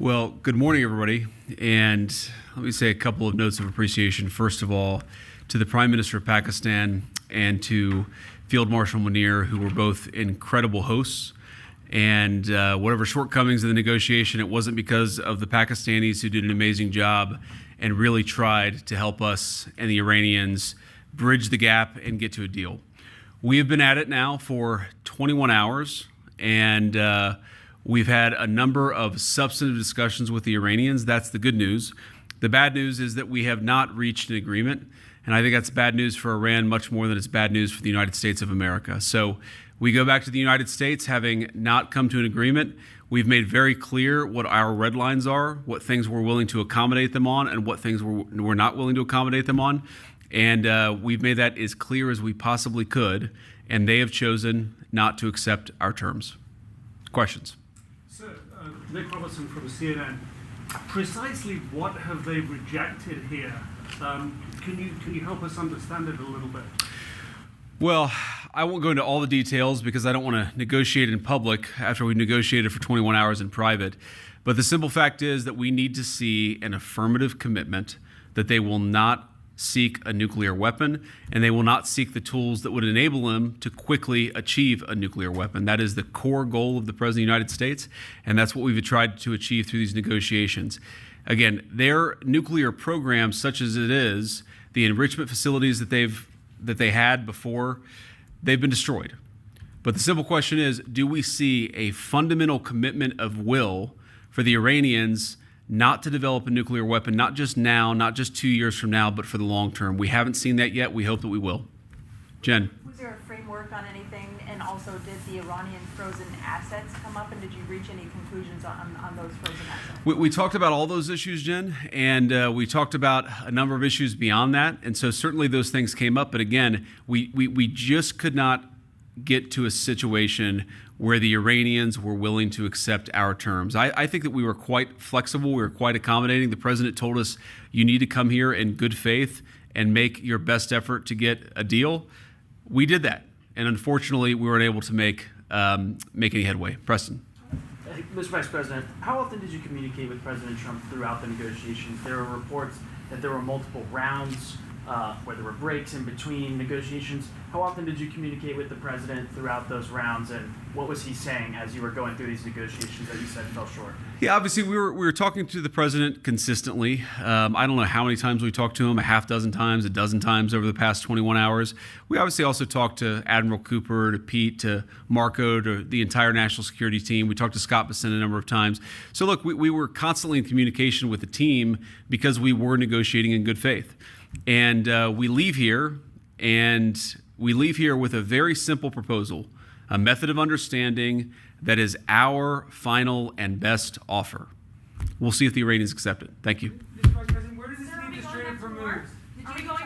Well, good morning, everybody. And let me say a couple of notes of appreciation. First of all, to the Prime Minister of Pakistan and to Field Marshal Munir, who were both incredible hosts. And whatever shortcomings in the negotiation, it wasn't because of the Pakistanis, who did an amazing job and really tried to help us and the Iranians bridge the gap and get to a deal. We have been at it now for 21 hours, and we've had a number of substantive discussions with the Iranians. That's the good news. The bad news is that we have not reached an agreement, and I think that's bad news for Iran much more than it's bad news for the United States of America. So we go back to the United States having not come to an agreement. We've made very clear what our red lines are, what things we're willing to accommodate them on, and what things we're not willing to accommodate them on. And we've made that as clear as we possibly could, and they have chosen not to accept our terms. Questions? Sir, Nick Robertson from CNN. Precisely what have they rejected here? Can you help us understand it a little bit? Well, I won't go into all the details because I don't want to negotiate in public after we negotiated for 21 hours in private. But the simple fact is that we need to see an affirmative commitment that they will not seek a nuclear weapon, and they will not seek the tools that would enable them to quickly achieve a nuclear weapon. That is the core goal of the President of the United States, and that's what we've tried to achieve through these negotiations. Again, their nuclear program, such as it is, the enrichment facilities that they had before, they've been destroyed. But the simple question is, do we see a fundamental commitment of will for the Iranians not to develop a nuclear weapon, not just now, not just 2 years from now, but for the long term? We haven't seen that yet. We hope that we will. Jen. Was there a framework on anything? And also, did the Iranian frozen assets come up, and did you reach any conclusions on those frozen assets? We talked about all those issues, Jen, and we talked about a number of issues beyond that. And so certainly those things came up. But again, we just could not get to a situation where the Iranians were willing to accept our terms. I think that we were quite flexible. We were quite accommodating. The president told us, you need to come here in good faith and make your best effort to get a deal. We did that. And unfortunately, we weren't able to make any headway. Preston. Mr. Vice President, how often did you communicate with President Trump throughout the negotiations? There were reports that there were multiple rounds, where there were breaks in between negotiations. How often did you communicate with the president throughout those rounds, and what was he saying as you were going through these negotiations that you said fell short? Yeah, obviously we were talking to the president consistently. I don't know how many times we talked to him, a half dozen times, a dozen times over the past 21 hours. We obviously also talked to Admiral Cooper, to Pete, to Marco, to the entire national security team. We talked to Scott Bessent a number of times. So look, we were constantly in communication with the team because we were negotiating in good faith. And we leave here with a very simple proposal, a method of understanding that is our final and best offer. We'll see if the Iranians accept it. Thank you. Mr. Vice President, where does this leave the Strait of Hormuz? Are we going